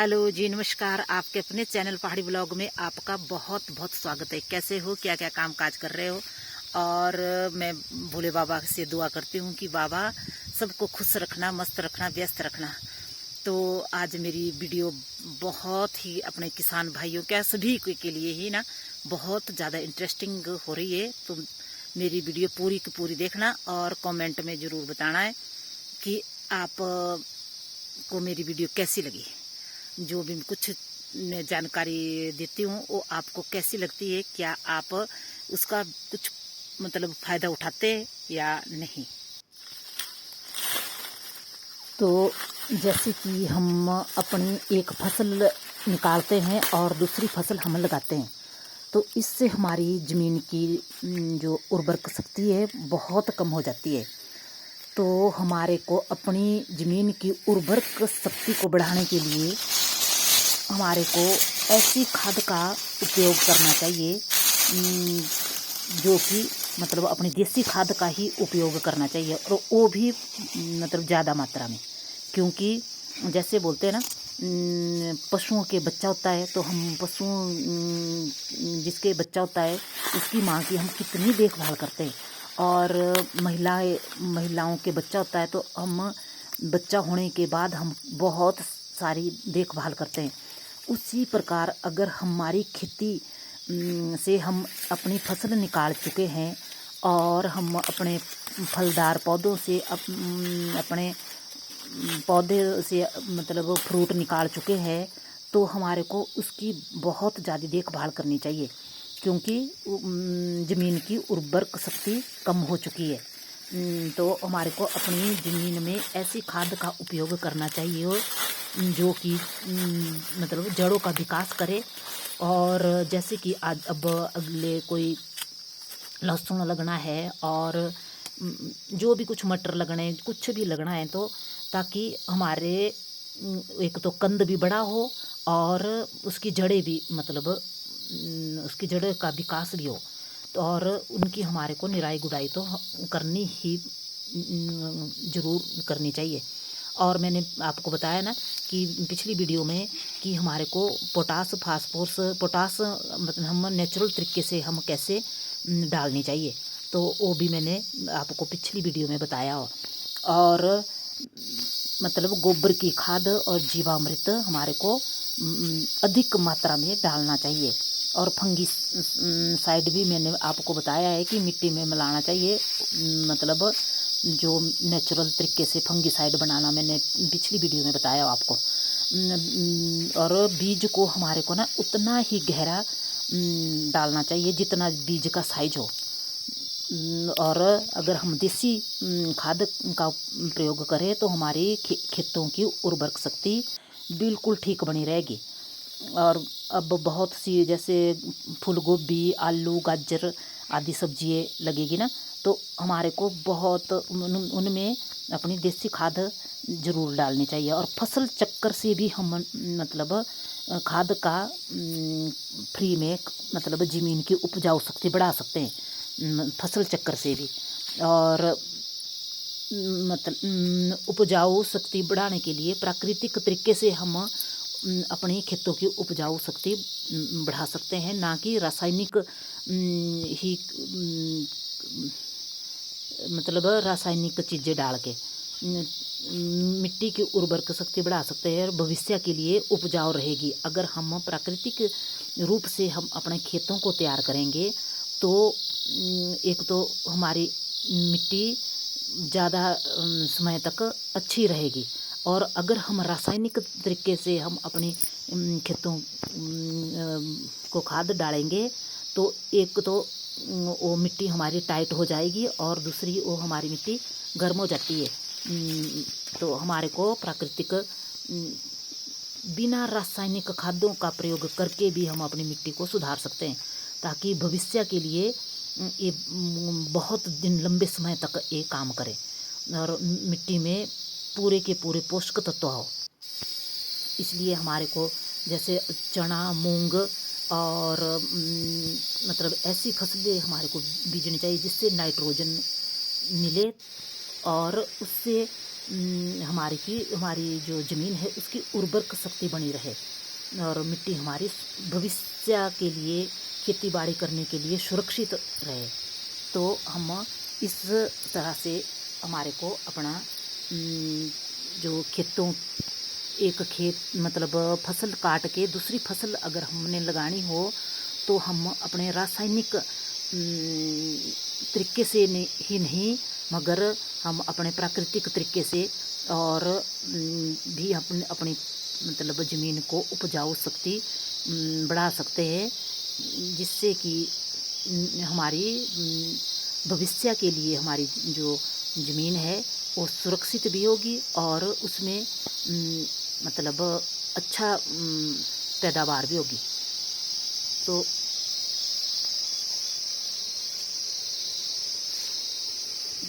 Hello जी, नमस्कार। आपके अपने चैनल पहाड़ी ब्लॉग में आपका बहुत बहुत स्वागत है। कैसे हो, क्या क्या काम काज कर रहे हो। और मैं भोले बाबा से दुआ करती हूँ कि बाबा सबको खुश रखना, मस्त रखना, व्यस्त रखना। तो आज मेरी वीडियो बहुत ही अपने किसान भाइयों क्या सभी के लिए ही ना बहुत ज़्यादा इंटरेस्टिंग हो रही है। तो मेरी वीडियो पूरी की पूरी देखना और कमेंट में ज़रूर बताना है कि आप को मेरी वीडियो कैसी लगी। जो भी कुछ मैं जानकारी देती हूँ वो आपको कैसी लगती है, क्या आप उसका कुछ मतलब फ़ायदा उठाते हैं या नहीं। तो जैसे कि हम अपनी एक फसल निकालते हैं और दूसरी फसल हम लगाते हैं, तो इससे हमारी ज़मीन की जो उर्वरक शक्ति है बहुत कम हो जाती है। तो हमारे को अपनी ज़मीन की उर्वरक शक्ति को बढ़ाने के लिए हमारे को ऐसी खाद का उपयोग करना चाहिए जो कि मतलब अपनी देसी खाद का ही उपयोग करना चाहिए, और वो भी मतलब ज़्यादा मात्रा में। क्योंकि जैसे बोलते हैं ना, पशुओं के बच्चा होता है तो हम जिसके बच्चा होता है उसकी माँ की हम कितनी देखभाल करते हैं। और महिलाओं के बच्चा होता है तो हम बच्चा होने के बाद हम बहुत सारी देखभाल करते हैं। उसी प्रकार अगर हमारी खेती से हम अपनी फसल निकाल चुके हैं और हम अपने फलदार पौधों से अपने पौधे से मतलब फ्रूट निकाल चुके हैं, तो हमारे को उसकी बहुत ज़्यादा देखभाल करनी चाहिए। क्योंकि ज़मीन की उर्वरक शक्ति कम हो चुकी है। तो हमारे को अपनी ज़मीन में ऐसी खाद का उपयोग करना चाहिए जो कि मतलब जड़ों का विकास करे। और जैसे कि आज अब अगले कोई लहसुन लगना है और जो भी कुछ मटर लगना है, कुछ भी लगना है, तो ताकि हमारे एक तो कंद भी बड़ा हो और उसकी जड़ें भी मतलब उसकी जड़ें का विकास भी हो। तो और उनकी हमारे को निराई गुड़ाई तो करनी ही ज़रूर करनी चाहिए। और मैंने आपको बताया ना कि पिछली वीडियो में कि हमारे को पोटास मतलब हम नेचुरल तरीके से हम कैसे डालनी चाहिए, तो वो भी मैंने आपको पिछली वीडियो में बताया। और मतलब गोबर की खाद और जीवामृत हमारे को अधिक मात्रा में डालना चाहिए। और फंगी साइड भी मैंने आपको बताया है कि मिट्टी में मिलाना चाहिए। मतलब जो नेचुरल तरीके से फंगी साइड बनाना मैंने पिछली वीडियो में बताया आपको। और बीज को हमारे को ना उतना ही गहरा डालना चाहिए जितना बीज का साइज हो। और अगर हम देसी खाद का प्रयोग करें तो हमारी खेतों की उर्वरक शक्ति बिल्कुल ठीक बनी रहेगी। और अब बहुत सी जैसे फूल गोभी, आलू, गाजर आदि सब्जियाँ लगेगी ना, तो हमारे को बहुत उनमें अपनी देसी खाद ज़रूर डालनी चाहिए। और फसल चक्कर से भी हम मतलब खाद का फ्री में मतलब ज़मीन की उपजाऊ शक्ति बढ़ा सकते हैं फसल चक्कर से भी। और मतलब उपजाऊ शक्ति बढ़ाने के लिए प्राकृतिक तरीके से हम अपनी खेतों की उपजाऊ शक्ति बढ़ा सकते हैं, ना कि रासायनिक ही मतलब रासायनिक चीज़ें डाल के मिट्टी की उर्वरक शक्ति बढ़ा सकते हैं और भविष्य के लिए उपजाऊ रहेगी। अगर हम प्राकृतिक रूप से हम अपने खेतों को तैयार करेंगे तो एक तो हमारी मिट्टी ज़्यादा समय तक अच्छी रहेगी। और अगर हम रासायनिक तरीके से हम अपने खेतों को खाद डालेंगे तो एक तो वो मिट्टी हमारी टाइट हो जाएगी और दूसरी वो हमारी मिट्टी गर्म हो जाती है। तो हमारे को प्राकृतिक बिना रासायनिक खादों का प्रयोग करके भी हम अपनी मिट्टी को सुधार सकते हैं, ताकि भविष्य के लिए ये बहुत दिन लंबे समय तक ये काम करे और मिट्टी में पूरे के पूरे पोषक तत्व हो। इसलिए हमारे को जैसे चना, मूंग और मतलब ऐसी फसलें हमारे को बीजनी चाहिए जिससे नाइट्रोजन मिले और उससे हमारी जो ज़मीन है उसकी उर्वरक शक्ति बनी रहे और मिट्टी हमारी भविष्य के लिए खेती बाड़ी करने के लिए सुरक्षित रहे। तो हम इस तरह से हमारे को अपना जो खेतों एक खेत मतलब फसल काट के दूसरी फसल अगर हमने लगानी हो तो हम अपने रासायनिक तरीके से ही नहीं मगर हम अपने प्राकृतिक तरीके से और भी अपनी मतलब ज़मीन को उपजाऊ शक्ति बढ़ा सकते हैं, जिससे कि हमारी भविष्य के लिए हमारी जो ज़मीन है वो सुरक्षित भी होगी और उसमें मतलब अच्छा पैदावार भी होगी। तो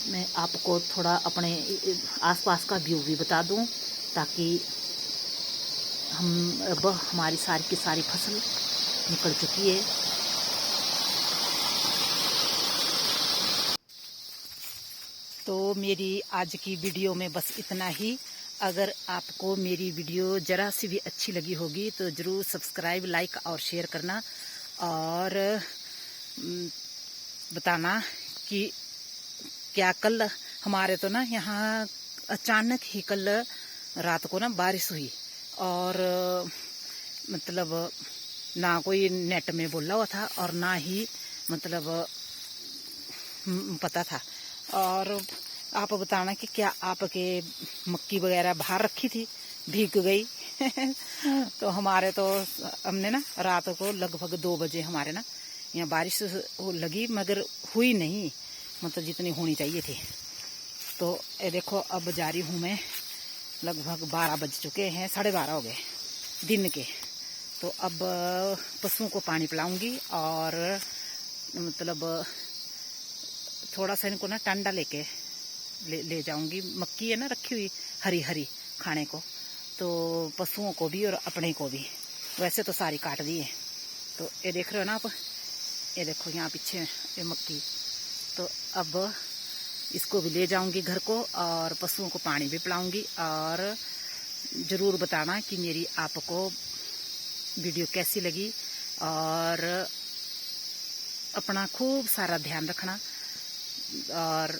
मैं आपको थोड़ा अपने आसपास का व्यू भी बता दूं ताकि अब हमारी सारी की सारी फसल निकल चुकी है। तो मेरी आज की वीडियो में बस इतना ही। अगर आपको मेरी वीडियो ज़रा सी भी अच्छी लगी होगी तो ज़रूर सब्सक्राइब, लाइक और शेयर करना और बताना कि क्या कल हमारे तो ना यहाँ अचानक ही कल रात को ना बारिश हुई और मतलब ना कोई नेट में बोला हुआ था और ना ही मतलब पता था। और आप बताना कि क्या आपके मक्की वगैरह बाहर रखी थी भीग गई तो हमारे तो हमने ना रात को लगभग 2 बजे हमारे ना यहाँ बारिश लगी मगर हुई नहीं मतलब जितनी होनी चाहिए थी। तो ये देखो अब जा रही हूँ मैं, लगभग 12 बज चुके हैं, 12:30 हो गए दिन के। तो अब पशुओं को पानी पिलाऊंगी और मतलब थोड़ा सा इनको ना टंडा लेके ले जाऊंगी। मक्की है ना रखी हुई हरी हरी खाने को, तो पशुओं को भी और अपने को भी। वैसे तो सारी काट दी है। तो ये देख रहे हो ना आप, ये देखो यहाँ पीछे ये मक्की। तो अब इसको भी ले जाऊंगी घर को और पशुओं को पानी भी पिलाऊंगी। और ज़रूर बताना कि मेरी आपको वीडियो कैसी लगी और अपना खूब सारा ध्यान रखना और